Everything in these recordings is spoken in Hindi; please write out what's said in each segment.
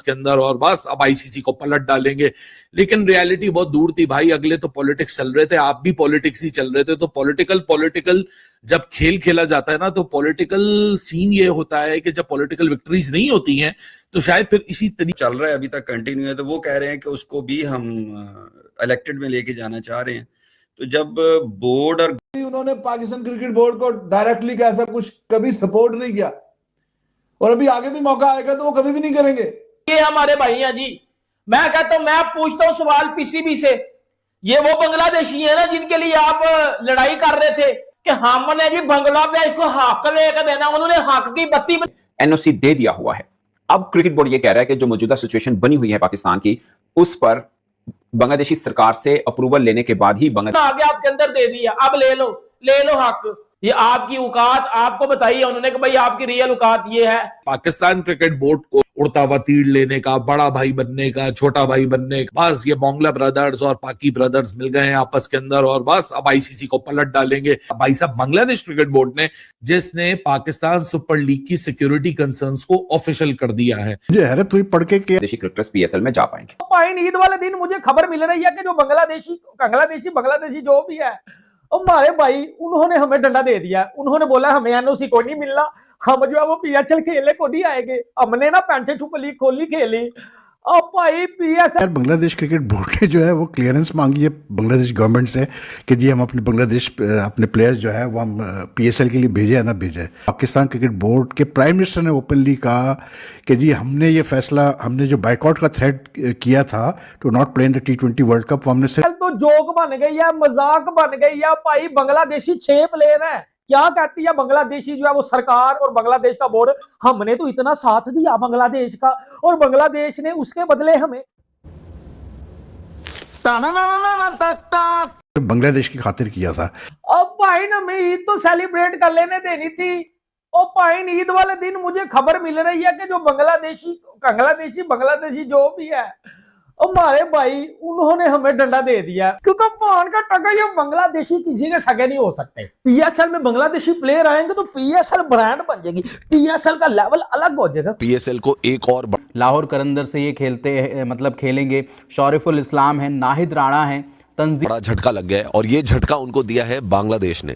के अंदर और बस अब आईसीसी को पलट डालेंगे। लेकिन रियलिटी बहुत दूर थी भाई, अगले तो पॉलिटिक्स चल रहे थे, आप भी पॉलिटिक्स ही चल रहे थे। तो पॉलिटिकल जब खेल खेला जाता है ना, तो पॉलिटिकल सीन ये होता है कि जब पॉलिटिकल विक्ट्रीज नहीं होती हैं तो शायद फिर इसी तरीके चल रहा है, अभी तक कंटिन्यू है। तो वो कह रहे हैं कि उसको भी हम इलेक्टेड में लेके जाना चाह रहे हैं। तो जब बोर्ड और उन्होंने पाकिस्तान क्रिकेट बोर्ड को डायरेक्टली ऐसा कुछ कभी सपोर्ट नहीं किया, और अभी आगे भी मौका आएगा तो वो कभी भी नहीं करेंगे। ये हमारे भाई हैं जी। मैं कहता हूं, मैं पूछता हूं सवाल पीसीबी से, ये वो बांग्लादेशी है ना जिनके लिए आप लड़ाई कर रहे थे कि हमने जी बांग्लादेश को हक लेकर देना, उन्होंने हक की बत्ती एनओसी दे दिया हुआ है। अब क्रिकेट बोर्ड ये कह रहा है कि जो मौजूदा सिचुएशन बनी हुई है पाकिस्तान की, उस पर बांग्लादेशी सरकार से अप्रूवल लेने के बाद ही आगे आपके अंदर दे दिया, अब ले लो हक। ये आपकी औकात आपको बताइए उन्होंने कि भाई आपकी रियल औकात ये है। पाकिस्तान क्रिकेट बोर्ड को उड़ता हुआ तीर लेने का, बड़ा भाई बनने का, छोटा भाई बनने का, बस ये बांग्ला ब्रदर्स और पाकी ब्रदर्स मिल गए हैं आपस के अंदर और बस अब आईसीसी को पलट डालेंगे। भाई साहब, बांग्लादेश क्रिकेट बोर्ड ने, जिसने पाकिस्तान सुपर लीग की सिक्योरिटी कंसर्न्स को ऑफिशियल कर दिया है, मुझे हैरत हुई पढ़ के कि क्रिकेटर्स पीएसएल में जा पाएंगे। पाइन ईद वाले दिन मुझे खबर मिल रही है कि जो बांग्लादेशी जो भी है, हमारे भाई उन्होंने हमें डंडा दे दिया। उन्होंने बोला हमें एनओसी को नहीं मिलना, हम जो है वो पीएसएल खेलने को नहीं आएंगे। हमने ना पेंशन छुप लीग खोली खेली। अब भाई पीएसएल, बांग्लादेश क्रिकेट बोर्ड ने जो है वो क्लियरेंस मांगी है बांग्लादेश गवर्नमेंट से कि जी हम अपने बांग्लादेश अपने प्लेयर्स जो है वो हम पीएसएल के लिए भेजे या ना भेजे। पाकिस्तान क्रिकेट बोर्ड के प्राइम मिनिस्टर ने ओपनली कहा कि जी हमने ये फैसला, हमने जो बाइकआउट का थ्रेट किया था to not play in the T20 world cup, हमने तो जोक बन गई है, मजाक बन गई है। भाई बांग्लादेशी 6 प्लेयर है, क्या कहती है बांग्लादेशी जो है वो सरकार और बांग्लादेश का बोर्ड, हमने तो इतना साथ दिया बांग्लादेश का और बांग्लादेश ने उसके बदले हमें बांग्लादेश की खातिर किया था। अब भाई ना मैं ईद तो सेलिब्रेट कर लेने देनी थी। और भाई ईद वाले दिन मुझे खबर मिल रही है कि जो बांग्लादेशी जो भी है, हमारे भाई उन्होंने हमें डंडा दे दिया। क्योंकि पान का टका ये बांग्लादेशी किसी के सगे नहीं हो सकते। पीएसएल में बांग्लादेशी प्लेयर आएंगे तो पीएसएल ब्रांड बन जाएगी, पीएसएल का लेवल अलग हो जाएगा। पीएसएल को एक और लाहौर करंदर से ये खेलेंगे। शौरिफुल इस्लाम है, नाहिद राणा है, बड़ा झटका लग गया है और ये झटका उनको दिया है बांग्लादेश ने।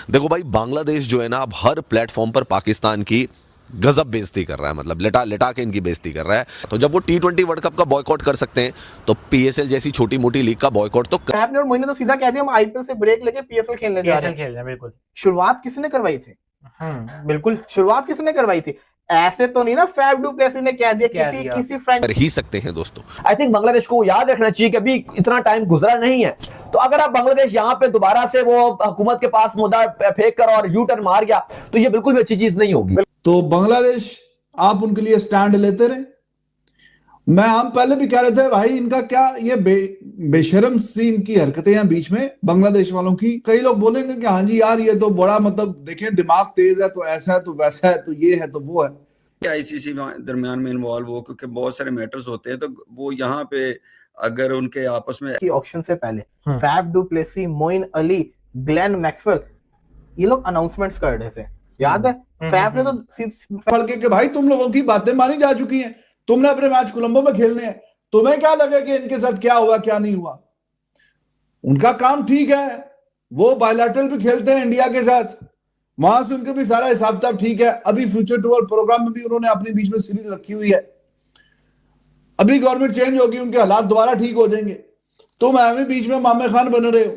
देखो भाई, बांग्लादेश जो है ना अब हर प्लेटफॉर्म पर पाकिस्तान की गजब बेइज्जती कर रहा है, मतलब लेटा के इनकी बेइज्जती कर रहा है। तो जब वो T20 वर्ल्ड कप का बॉयकॉट कर सकते हैं तो पीएसएल जैसी छोटी मोटी लीग का बॉयकॉट तो आपने और मोहिनी तो सीधा कह दिया हम आईपीएल से ब्रेक लेके पीएसएल खेलने जा रहे हैं। बिल्कुल शुरुआत किसने करवाई थी? बिल्कुल शुरुआत किसने करवाई थी? ऐसे तो नहीं ना फैफ डू प्लेसी ने कह दिया किसी फ्रेंच कर ही सकते हैं दोस्तों। आई थिंक बांग्लादेश को याद रखना चाहिए कि अभी इतना टाइम गुजरा नहीं है, तो अगर आप बांग्लादेश यहाँ पे दोबारा से वो हुकूमत के पास मुद्दा फेंक कर और यू टर्न मार गया तो ये बिल्कुल भी अच्छी चीज नहीं होगी। तो बांग्लादेश आप उनके लिए स्टैंड लेते रहे। हम पहले भी कह रहे थे भाई इनका क्या ये बेशरम सी इनकी हरकतें हैं बीच में बांग्लादेश वालों की। कई लोग बोलेंगे कि हाँ जी यार ये तो बड़ा मतलब देखें दिमाग तेज है तो ऐसा है तो वैसा है तो ये है तो वो है। आईसीसी दरमियान में इन्वॉल्व हो क्योंकि बहुत सारे मैटर्स होते हैं, तो वो यहाँ पे अगर उनके आपस में ऑक्शन से पहले Faf du Plessis, Moeen Ali, Glenn Maxwell ये लोग अनाउंसमेंट्स कर रहे थे, याद है? फैफ ने तो पढ़ के भाई तुम लोगों की बातें मानी जा चुकी हैं, तुमने अपने मैच कोलंबो में खेलने हैं, तुम्हें क्या लगे कि इनके साथ क्या हुआ क्या नहीं हुआ। उनका काम ठीक है, वो बायलैटरल भी खेलते हैं इंडिया के साथ, वहां से उनके भी सारा हिसाब किताब ठीक है। अभी फ्यूचर टूर प्रोग्राम में भी उन्होंने अपने बीच में सीरीज रखी हुई है। अभी गवर्नमेंट चेंज होगी, उनके हालात दोबारा ठीक हो जाएंगे। तुम एवं बीच में मामे खान बन रहे हो,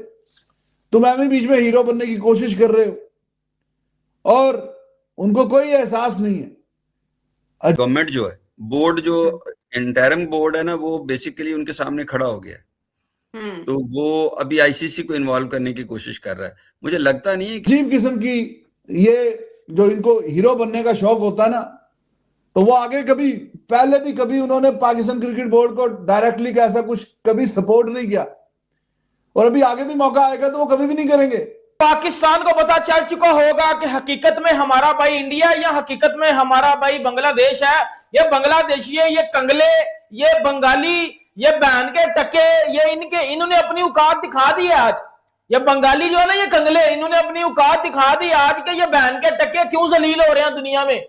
तुम एवं बीच में हीरो बनने की कोशिश कर रहे हो और उनको कोई एहसास नहीं है। गवर्नमेंट जो है, बोर्ड जो इंटरिम बोर्ड है ना, वो बेसिकली उनके सामने खड़ा हो गया है। तो वो अभी आईसीसी को इन्वॉल्व करने की कोशिश कर रहा है। मुझे लगता नहीं है अजीब किस्म की ये जो इनको हीरो बनने का शौक होता ना, तो वो आगे कभी पहले भी कभी उन्होंने पाकिस्तान क्रिकेट बोर्ड को डायरेक्टली ऐसा कुछ कभी सपोर्ट नहीं किया, और अभी आगे भी मौका आएगा तो वो कभी भी नहीं करेंगे। पाकिस्तान को पता चल चुका होगा कि हकीकत में हमारा भाई इंडिया या हकीकत में हमारा भाई बांग्लादेश है। ये बांग्लादेशी है, ये कंगले, ये बंगाली, ये बहन के टके, ये इन्होंने अपनी औकात दिखा दी है आज। ये बंगाली जो है ना, ये कंगले, इन्होंने अपनी औकात दिखा दी आज के ये बहन के टके क्यों जलील हो रहे हैं दुनिया में।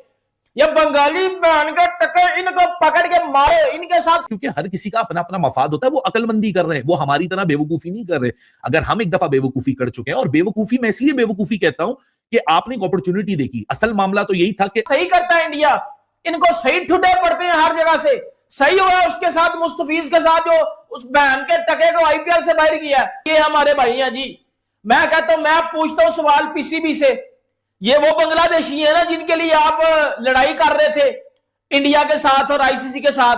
ये बंगाली बहन का टक्कर, इनको पकड़ के मारो, इनके साथ। क्योंकि हर किसी का अपना अपना मफाद होता है, वो अकलमंदी कर रहे हैं, वो हमारी तरह बेवकूफी नहीं कर रहे। अगर हम एक दफा बेवकूफी कर चुके हैं, और बेवकूफी मैं इसलिए बेवकूफी कहता हूं कि आपने एक अपॉर्चुनिटी देखी, असल मामला तो यही था कि सही करता है इंडिया, इनको सही ठुडे पड़ते हैं हर जगह से। सही हुआ उसके साथ, मुस्तफीज के साथ, जो उस बहन के टके को आईपीएल से बाहर किया। ये हमारे भाई हैं जी। मैं कहता हूं, मैं पूछता हूं सवाल पीसीबी से, ये वो बांग्लादेशी है ना जिनके लिए आप लड़ाई कर रहे थे इंडिया के साथ और आईसीसी के साथ,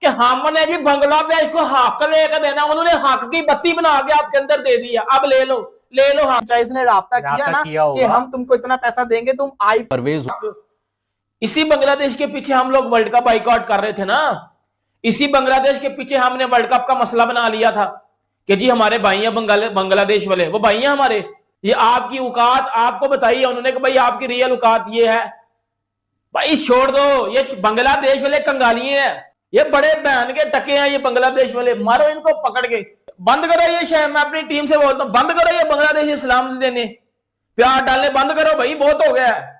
कि हमने जी बांग्लादेश को हक लेकर देना, उन्होंने हक की बत्ती बना के आपके अंदर दे दिया, अब ले लो फ्रेंचाइज ने राब्ता किया ना कि हम तुमको इतना पैसा देंगे, तुम आई। परवेज इसी बांग्लादेश के पीछे हम लोग वर्ल्ड कप बाइकआउट कर रहे थे ना, इसी बांग्लादेश के पीछे हमने वर्ल्ड कप का मसला बना लिया था कि जी हमारे भाई हैं बांग्लादेश वाले, वो भाई हैं हमारे, ये आपकी औकात आपको बताइए उन्होंने कि भाई आपकी रियल औकात ये है, भाई छोड़ दो, ये बांग्लादेश वाले कंगालिए हैं, ये बड़े बहन के टके हैं ये बांग्लादेश वाले, मारो इनको पकड़ के, बंद करो ये शहर। मैं अपनी टीम से बोलता हूं, बंद करो ये बांग्लादेशी सलाम देने, प्यार डालने बंद करो भाई, बहुत हो गया है।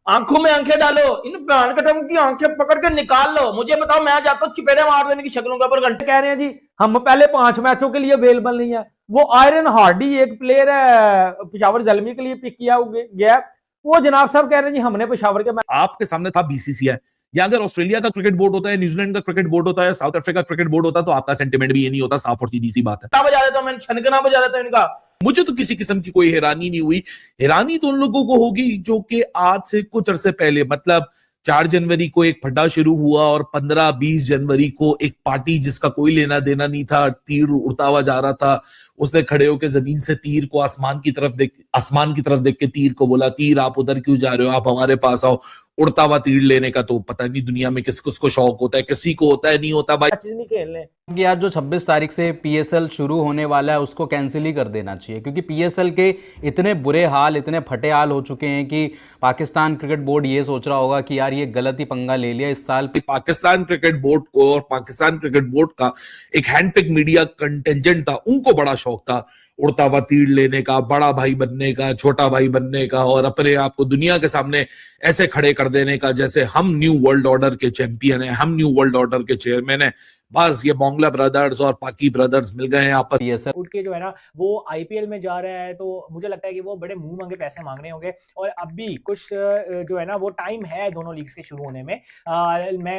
आंखों में आंखें डालो, इन बहन कटम की आंखें पकड़ के निकाल लो। मुझे बताओ, मैं जाता हूँ चिपेड़े मार देने की शक्लों के ऊपर घंटे। कह रहे हैं जी हम पहले 5 मैचों के लिए अवेलेबल नहीं है। वो आयरन हार्डी एक प्लेयर है पेशावर ज़ल्मी के लिए पिक किया गया, वो जनाब साहब कह रहे हैं जी हमने पेशावर के। आपके सामने था बीसीसीआई, या अगर ऑस्ट्रेलिया का क्रिकेट बोर्ड होता है, न्यूजीलैंड का क्रिकेट बोर्ड होता है, साउथ अफ्रीका का क्रिकेट बोर्ड होता, तो आपका सेंटिमेंट भी ये नहीं होता। साफ और सीधी सी बात है। बजा देता हूं मैं, छनकना बजा देता हूं इनका। मुझे तो किसी किस्म की कोई हैरानी नहीं हुई। हैरानी तो उन लोगों को होगी जो कि आज से कुछ अरसे पहले, मतलब 4 जनवरी को एक फड्डा शुरू हुआ और 15-20 जनवरी को एक पार्टी जिसका कोई लेना देना नहीं था, तीर उड़ता हुआ जा रहा था, उसने खड़े होकर जमीन से तीर को आसमान की तरफ देख के तीर को बोला, तीर आप उधर क्यों जा रहे हो, आप हमारे पास आओ। उड़ता हुआ तीर लेने का तो पता नहीं दुनिया में किसको शौक होता है, किसी को होता है, नहीं होता भाई। चीज नहीं खेलने कि आज जो 26 तारीख से पीएसएल शुरू होने वाला है उसको कैंसिल ही कर देना चाहिए, क्योंकि पीएसएल के इतने बुरे हाल, इतने फटे हाल हो चुके हैं कि पाकिस्तान क्रिकेट बोर्ड ये सोच रहा होगा कि यार ये गलत ही पंगा ले लिया इस साल। पाकिस्तान क्रिकेट बोर्ड को और पाकिस्तान क्रिकेट बोर्ड का एक हैंडपिक मीडिया कंटेंजेंट था, उनको बड़ा शौक था उड़ता हुआ तीर लेने का, बड़ा भाई बनने का, छोटा भाई बनने का, और अपने आप को दुनिया के सामने ऐसे खड़े कर देने का जैसे हम न्यू वर्ल्ड ऑर्डर के चैंपियन हैं, हम न्यू वर्ल्ड ऑर्डर के चेयरमैन हैं। बस ये बांग्ला ब्रदर्स और पाकी ब्रदर्स मिल गए हैं आपस। उठ के जो है ना वो आईपीएल में जा रहा है, तो मुझे लगता है कि वो बड़े मुंह मांगे पैसे मांग रहे होंगे। और अब भी कुछ जो है ना वो टाइम है दोनों लीग्स के शुरू होने में।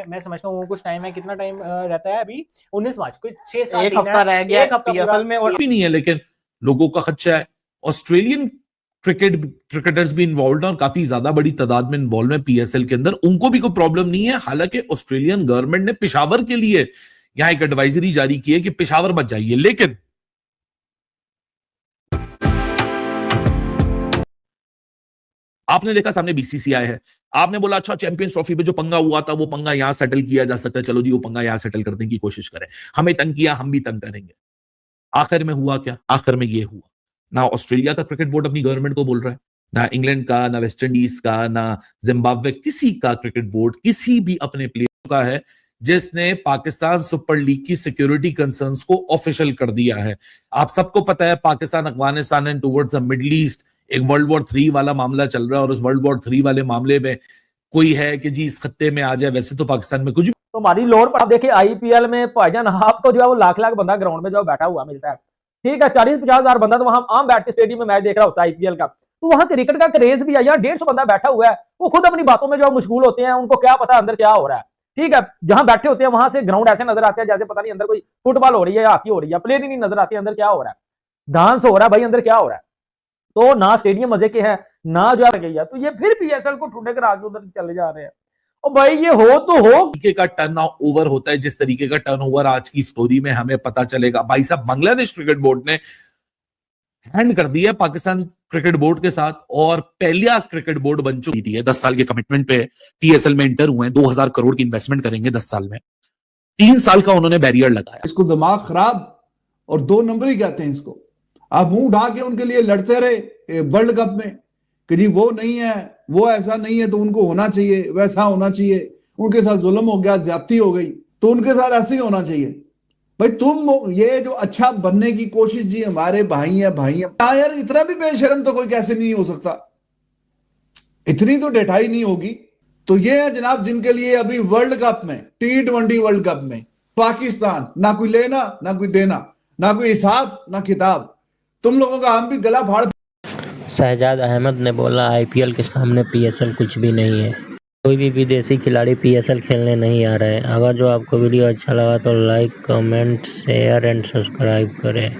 मैं समझता हूँ कुछ टाइम है, कितना टाइम रहता है अभी, 19 मार्च, कुछ 6-7 एक हफ्ता रह गया पीएसएल में, और भी नहीं है, लेकिन लोगों का खर्चा है। ऑस्ट्रेलियन क्रिकेटर्स भी इन्वॉल्व हैं और काफी ज्यादा बड़ी तादाद में इन्वॉल्व है पीएसएल के अंदर, उनको भी कोई प्रॉब्लम नहीं है। हालांकि ऑस्ट्रेलियन गवर्नमेंट ने पेशावर के लिए यहां एक एडवाइजरी जारी की है कि पेशावर मत जाइए, लेकिन आपने देखा सामने बीसीसीआई है, आपने बोला अच्छा चैंपियंस ट्रॉफी पे जो पंगा हुआ था वो पंगा यहां सेटल किया जा सकता है, चलो जी वो पंगा यहां सेटल करने की कोशिश करें, हमें तंग किया हम भी तंग करेंगे। आखिर में हुआ क्या? आखिर में ये हुआ, ना ऑस्ट्रेलिया का क्रिकेट बोर्ड अपनी गवर्नमेंट को बोल रहा है, ना इंग्लैंड का, ना वेस्ट इंडीज का, ना जिम्बाब्वे, किसी का क्रिकेट बोर्ड किसी भी अपने प्लेयर का है जिसने पाकिस्तान सुपर लीग की सिक्योरिटी कंसर्न्स को ऑफिशियल कर दिया है। आप सबको पता है Pakistan Afghanistan and towards the middle east एक वर्ल्ड वॉर 3 वाला मामला चल रहा है, और उस वर्ल्ड वॉर 3 वाले मामले में कोई है कि जी इस खत्ते में आ जाए, वैसे तो पाकिस्तान में कुछ तो हमारी लोड पर। देखिए आईपीएल में भाईजान आपको जो है वो लाख बंदा ग्राउंड में जो बैठा हुआ मिलता है, ठीक है, 40-50 हजार बंदा तो वहां आम बैठ के स्टेडियम में मैच देख रहा होता है आईपीएल का, तो वहां क्रिकेट का क्रेज भी है। यहाँ 150 बंदा बैठा हुआ है, वो खुद अपनी बातों में जो मशगूल होते हैं, उनको क्या पता अंदर क्या हो रहा है, ठीक है। जहां बैठे होते हैं वहां से ग्राउंड ऐसे नजर आते हैं जैसे पता नहीं अंदर कोई फुटबॉल हो रही है या हॉकी हो रही है, प्लेयर ही नहीं नजर आती अंदर क्या हो रहा है, डांस हो रहा है भाई अंदर क्या हो रहा है। तो ना स्टेडियम मजे के हैं ना जो गई है, तो ये फिर पीएसएल को ठुडे कर आगे उधर चले जा रहे हैं। और भाई ये हो तो हो तरीके का टर्न ओवर होता है, जिस तरीके का टर्न ओवर आज की स्टोरी में हमें पता चलेगा। भाई साहब बांग्लादेश क्रिकेट बोर्ड ने हैंड कर दिया पाकिस्तान क्रिकेट बोर्ड के साथ, और पहला क्रिकेट बोर्ड बन चुकी है। 10 साल के कमिटमेंट पे पीएसएल में एंटर हुए हैं, 2000 करोड़ की इन्वेस्टमेंट करेंगे 10 साल में, 3 साल का उन्होंने बैरियर लगाया। इसको दिमाग खराब और 2 नंबर ही कहते हैं इसको। आप मुंह ढा के उनके लिए लड़ते रहे वर्ल्ड कप में कि जी वो नहीं है, वो ऐसा नहीं है, तो उनको होना चाहिए, वैसा होना चाहिए, उनके साथ जुल्म हो गया, ज्यादती हो गई, तो उनके साथ ऐसे ही होना चाहिए। भाई तुम ये जो अच्छा बनने की कोशिश, जी हमारे भाई हैं यार, इतना भी बेशरम तो कोई कैसे नहीं हो सकता, इतनी तो डेठाई नहीं होगी तो ये है जनाब जिनके लिए अभी वर्ल्ड कप में, T20 वर्ल्ड कप में पाकिस्तान ना कोई लेना ना कोई देना, ना कोई हिसाब ना किताब। तुम लोगों का हम भी गला फाड़। शहजाद अहमद ने बोला आईपीएल के सामने पीएसएल कुछ भी नहीं है। कोई भी विदेशी खिलाड़ी पीएसएल खेलने नहीं आ रहे हैं। अगर जो आपको वीडियो अच्छा लगा तो like, comment, share and subscribe करें।